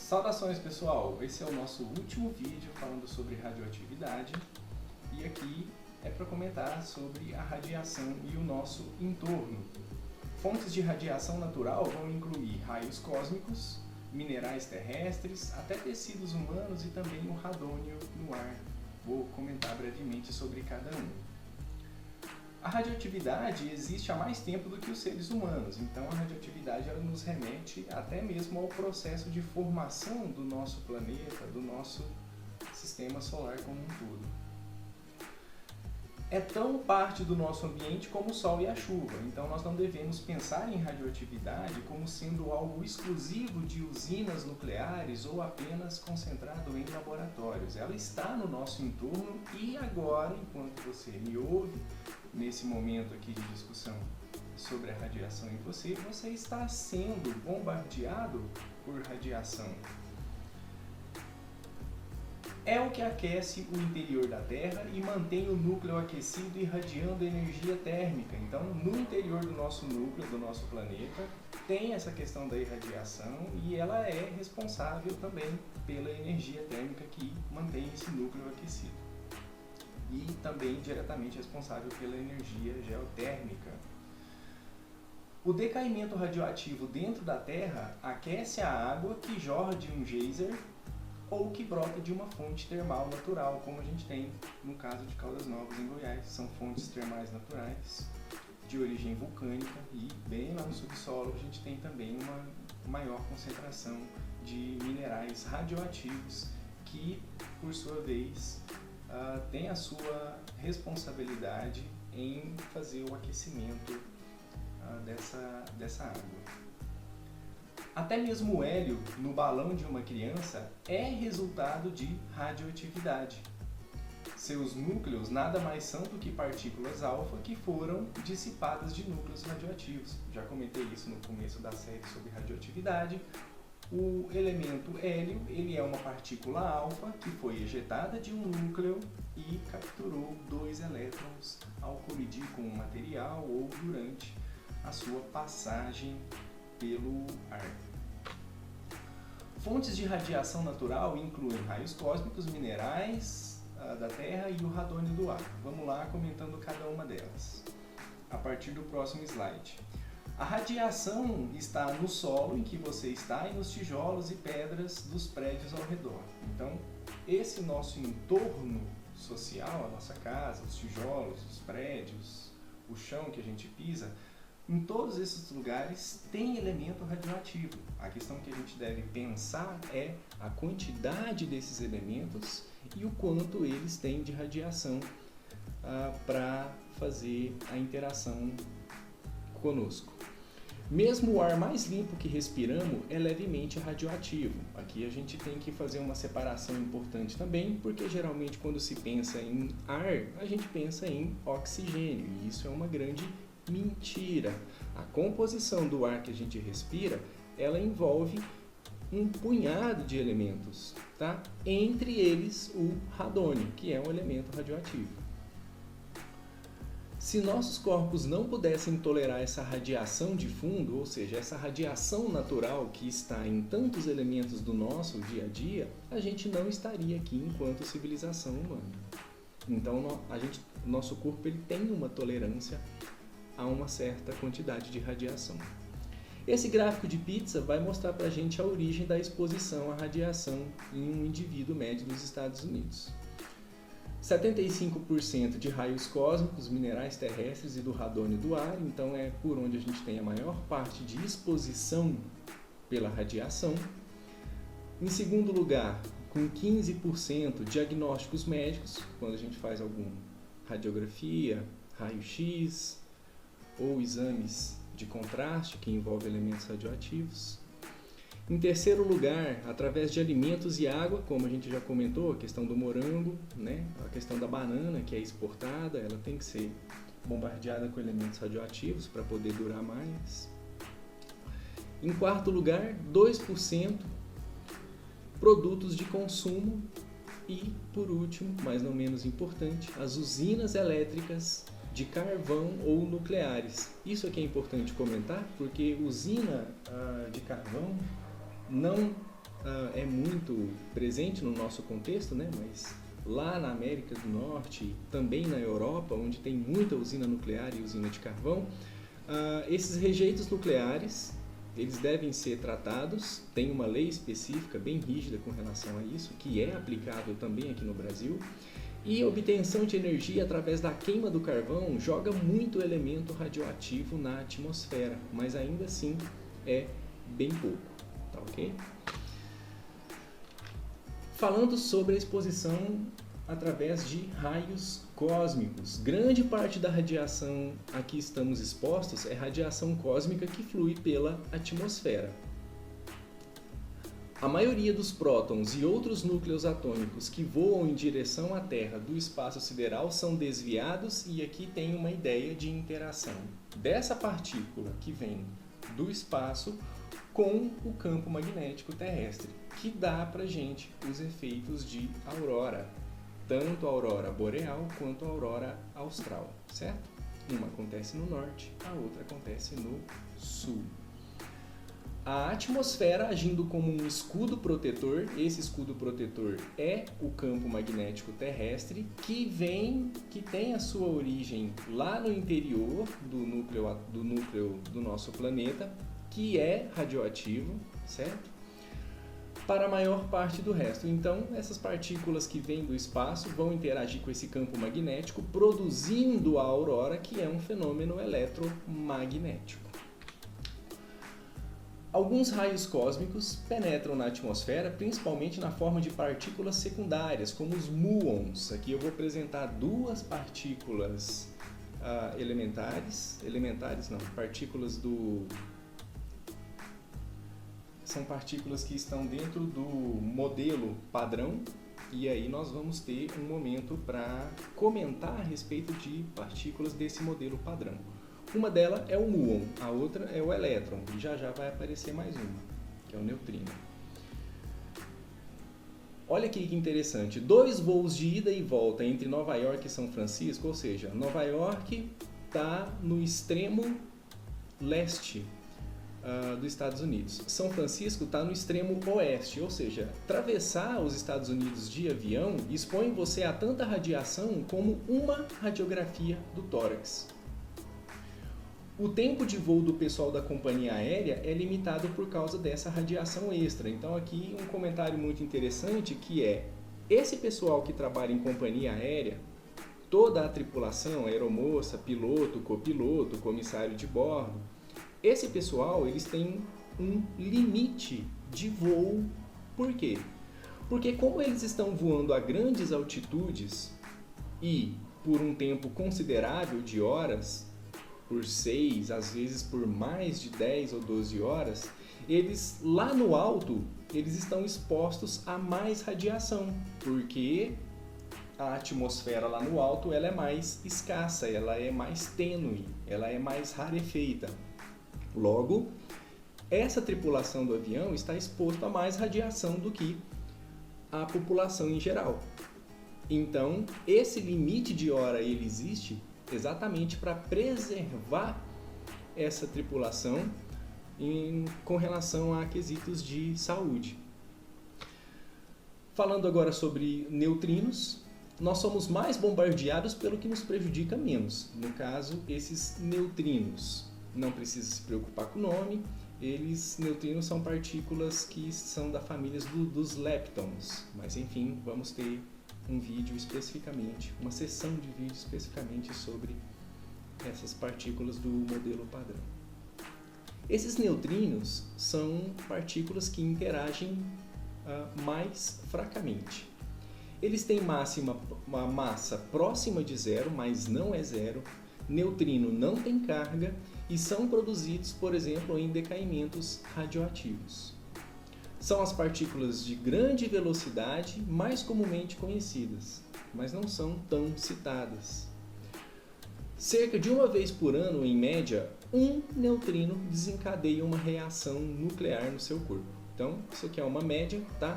Saudações pessoal, esse é o nosso último vídeo falando sobre radioatividade e aqui é para comentar sobre a radiação e o nosso entorno. Fontes de radiação natural vão incluir raios cósmicos, minerais terrestres, até tecidos humanos e também o radônio no ar. Vou comentar brevemente sobre cada um. A radioatividade existe há mais tempo do que os seres humanos, então a radioatividade ela nos remete até mesmo ao processo de formação do nosso planeta, do nosso sistema solar como um todo. É tão parte do nosso ambiente como o sol e a chuva, então nós não devemos pensar em radioatividade como sendo algo exclusivo de usinas nucleares ou apenas concentrado em laboratórios. Ela está no nosso entorno e agora, enquanto você me ouve, nesse momento aqui de discussão sobre a radiação em você, você está sendo bombardeado por radiação. É o que aquece o interior da Terra e mantém o núcleo aquecido, irradiando energia térmica. Então, no interior do nosso núcleo, do nosso planeta, tem essa questão da irradiação e ela é responsável também pela energia térmica que mantém esse núcleo aquecido. E também diretamente responsável pela energia geotérmica. O decaimento radioativo dentro da Terra aquece a água que jorra de um geyser ou que brota de uma fonte termal natural, como a gente tem no caso de Caldas Novas, em Goiás. São fontes termais naturais de origem vulcânica e bem lá no subsolo a gente tem também uma maior concentração de minerais radioativos que, por sua vez, tem a sua responsabilidade em fazer o aquecimento dessa água. Até mesmo o hélio no balão de uma criança é resultado de radioatividade. Seus núcleos nada mais são do que partículas alfa que foram dissipadas de núcleos radioativos. Já comentei isso no começo da série sobre radioatividade. O elemento hélio, ele é uma partícula alfa que foi ejetada de um núcleo e capturou 2 elétrons ao colidir com o material ou durante a sua passagem pelo ar. Fontes de radiação natural incluem raios cósmicos, minerais da Terra e o radônio do ar. Vamos lá comentando cada uma delas, a partir do próximo slide. A radiação está no solo em que você está e nos tijolos e pedras dos prédios ao redor. Então, esse nosso entorno social, a nossa casa, os tijolos, os prédios, o chão que a gente pisa, em todos esses lugares tem elemento radioativo. A questão que a gente deve pensar é a quantidade desses elementos e o quanto eles têm de radiação para fazer a interação conosco. Mesmo o ar mais limpo que respiramos é levemente radioativo. Aqui a gente tem que fazer uma separação importante também, porque geralmente quando se pensa em ar, a gente pensa em oxigênio, e isso é uma grande mentira. A composição do ar que a gente respira, ela envolve um punhado de elementos, tá? Entre eles o radônio, que é um elemento radioativo. Se nossos corpos não pudessem tolerar essa radiação de fundo, ou seja, essa radiação natural que está em tantos elementos do nosso dia a dia, a gente não estaria aqui enquanto civilização humana. Então, nosso corpo ele tem uma tolerância a uma certa quantidade de radiação. Esse gráfico de pizza vai mostrar para a gente a origem da exposição à radiação em um indivíduo médio dos Estados Unidos. 75% de raios cósmicos, minerais terrestres e do radônio do ar, então é por onde a gente tem a maior parte de exposição pela radiação. Em segundo lugar, com 15% diagnósticos médicos, quando a gente faz alguma radiografia, raio-x ou exames de contraste que envolvem elementos radioativos. Em terceiro lugar, através de alimentos e água, como a gente já comentou, a questão do morango, né? A questão da banana que é exportada, ela tem que ser bombardeada com elementos radioativos para poder durar mais. Em quarto lugar, 2% produtos de consumo e, por último, mas não menos importante, as usinas elétricas de carvão ou nucleares. Isso aqui é importante comentar, porque usina de carvão não é muito presente no nosso contexto, né? Mas lá na América do Norte, também na Europa, onde tem muita usina nuclear e usina de carvão, esses rejeitos nucleares, eles devem ser tratados. Tem uma lei específica bem rígida com relação a isso, que é aplicável também aqui no Brasil. E a obtenção de energia através da queima do carvão joga muito elemento radioativo na atmosfera, mas ainda assim é bem pouco, tá ok? Falando sobre a exposição através de raios cósmicos. Grande parte da radiação a que estamos expostos é radiação cósmica que flui pela atmosfera. A maioria dos prótons e outros núcleos atômicos que voam em direção à Terra do espaço sideral são desviados, e aqui tem uma ideia de interação dessa partícula que vem do espaço com o campo magnético terrestre, que dá pra gente os efeitos de aurora, tanto a aurora boreal quanto a aurora austral, certo? Uma acontece no norte, a outra acontece no sul. A atmosfera agindo como um escudo protetor, esse escudo protetor é o campo magnético terrestre, que tem a sua origem lá no interior do núcleo do nosso planeta, que é radioativo, certo? Para a maior parte do resto. Então, essas partículas que vêm do espaço vão interagir com esse campo magnético, produzindo a aurora, que é um fenômeno eletromagnético. Alguns raios cósmicos penetram na atmosfera, principalmente na forma de partículas secundárias, como os muons. Aqui eu vou apresentar duas partículas são partículas que estão dentro do modelo padrão, e aí nós vamos ter um momento para comentar a respeito de partículas desse modelo padrão. Uma delas é o muon, a outra é o elétron, e já vai aparecer mais uma, que é o neutrino. Olha aqui que interessante, 2 voos de ida e volta entre Nova York e São Francisco, ou seja, Nova York está no extremo leste dos Estados Unidos. São Francisco está no extremo oeste, ou seja, atravessar os Estados Unidos de avião expõe você a tanta radiação como uma radiografia do tórax. O tempo de voo do pessoal da companhia aérea é limitado por causa dessa radiação extra. Então aqui um comentário muito interessante, que é esse pessoal que trabalha em companhia aérea, toda a tripulação, aeromoça, piloto, copiloto, comissário de bordo, esse pessoal, eles têm um limite de voo. Por quê? Porque como eles estão voando a grandes altitudes e por um tempo considerável de horas, por 6, às vezes por mais de 10 ou 12 horas, eles lá no alto, eles estão expostos a mais radiação, porque a atmosfera lá no alto ela é mais escassa, ela é mais tênue, ela é mais rarefeita. Logo, essa tripulação do avião está exposta a mais radiação do que a população em geral. Então, esse limite de hora ele existe exatamente para preservar essa tripulação com relação a quesitos de saúde. Falando agora sobre neutrinos, nós somos mais bombardeados pelo que nos prejudica menos. No caso, esses neutrinos. Não precisa se preocupar com o nome. Neutrinos são partículas que são da família dos leptons. Mas enfim, vamos ter um vídeo especificamente, uma sessão de vídeo especificamente sobre essas partículas do modelo padrão. Esses neutrinos são partículas que interagem mais fracamente. Eles têm uma massa próxima de zero, mas não é zero. Neutrino não tem carga e são produzidos, por exemplo, em decaimentos radioativos. São as partículas de grande velocidade mais comumente conhecidas, mas não são tão citadas. Cerca de uma vez por ano, em média, um neutrino desencadeia uma reação nuclear no seu corpo. Então, isso aqui é uma média, tá?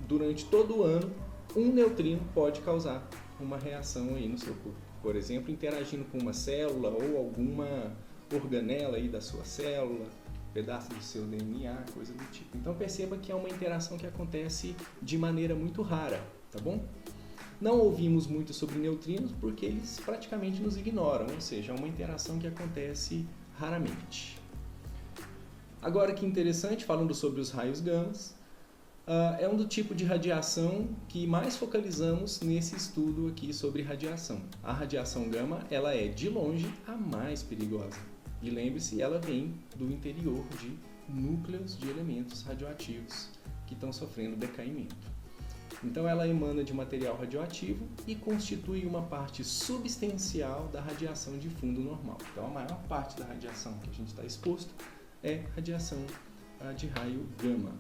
Durante todo o ano, um neutrino pode causar uma reação aí no seu corpo. Por exemplo, interagindo com uma célula ou alguma organela aí da sua célula, pedaço do seu DNA, coisa do tipo. Então perceba que é uma interação que acontece de maneira muito rara, tá bom? Não ouvimos muito sobre neutrinos porque eles praticamente nos ignoram, ou seja, é uma interação que acontece raramente. Agora que interessante, falando sobre os raios gamas, é um do tipo de radiação que mais focalizamos nesse estudo aqui sobre radiação. A radiação gama, ela é de longe a mais perigosa. E lembre-se, ela vem do interior de núcleos de elementos radioativos que estão sofrendo decaimento. Então ela emana de material radioativo e constitui uma parte substancial da radiação de fundo normal. Então a maior parte da radiação que a gente está exposto é radiação de raio gama.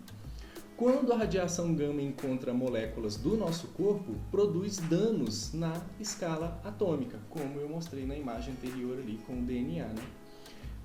Quando a radiação gama encontra moléculas do nosso corpo, produz danos na escala atômica, como eu mostrei na imagem anterior ali com o DNA, né?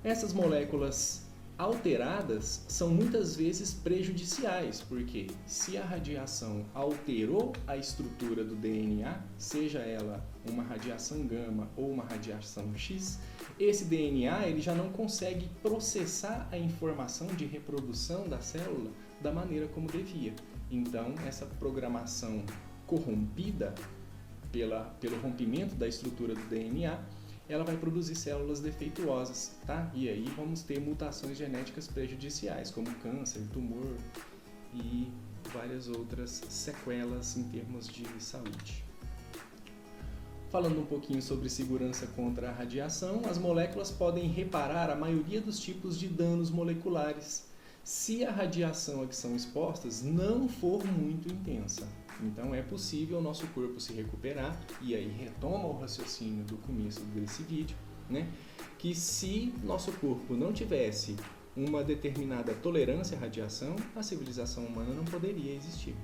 Essas moléculas alteradas são muitas vezes prejudiciais, porque se a radiação alterou a estrutura do DNA, seja ela uma radiação gama ou uma radiação X, esse DNA ele já não consegue processar a informação de reprodução da célula da maneira como devia. Então, essa programação corrompida pelo rompimento da estrutura do DNA, ela vai produzir células defeituosas, tá? E aí vamos ter mutações genéticas prejudiciais, como câncer, tumor e várias outras sequelas em termos de saúde. Falando um pouquinho sobre segurança contra a radiação, as moléculas podem reparar a maioria dos tipos de danos moleculares, se a radiação a que são expostas não for muito intensa. Então é possível o nosso corpo se recuperar, e aí retoma o raciocínio do começo desse vídeo, né? Que se nosso corpo não tivesse uma determinada tolerância à radiação, a civilização humana não poderia existir.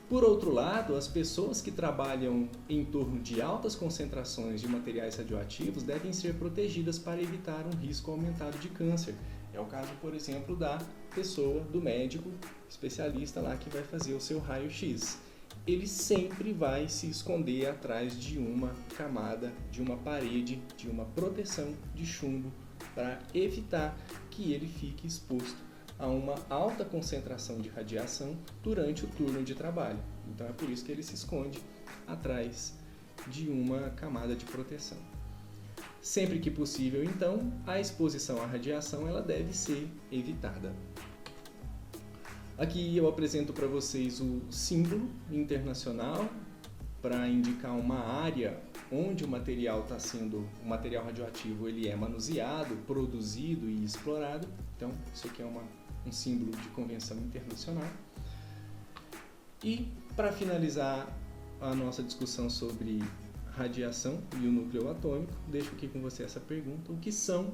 Por outro lado, as pessoas que trabalham em torno de altas concentrações de materiais radioativos devem ser protegidas para evitar um risco aumentado de câncer. É o caso, por exemplo, da pessoa, do médico especialista lá que vai fazer o seu raio-x. Ele sempre vai se esconder atrás de uma camada, de uma parede, de uma proteção de chumbo para evitar que ele fique exposto a uma alta concentração de radiação durante o turno de trabalho. Então é por isso que ele se esconde atrás de uma camada de proteção. Sempre que possível, então, a exposição à radiação ela deve ser evitada. Aqui eu apresento para vocês o símbolo internacional para indicar uma área onde o material radioativo ele é manuseado, produzido e explorado. Então, isso aqui é um símbolo de convenção internacional. E, para finalizar a nossa discussão sobre radiação e o núcleo atômico, deixo aqui com você essa pergunta: o que são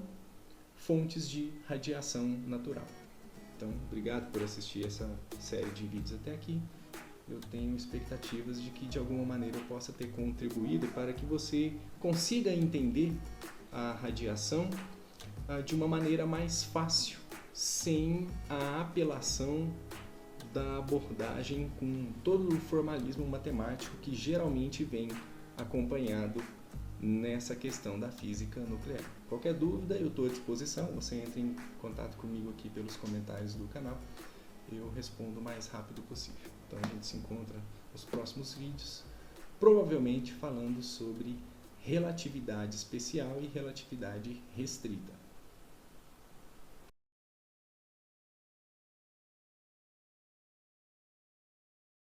fontes de radiação natural? Então, obrigado por assistir essa série de vídeos até aqui. Eu tenho expectativas de que de alguma maneira eu possa ter contribuído para que você consiga entender a radiação de uma maneira mais fácil, sem a apelação da abordagem com todo o formalismo matemático que geralmente vem acompanhado nessa questão da física nuclear. Qualquer dúvida, eu estou à disposição. Você entra em contato comigo aqui pelos comentários do canal. Eu respondo o mais rápido possível. Então a gente se encontra nos próximos vídeos, provavelmente falando sobre relatividade especial e relatividade restrita.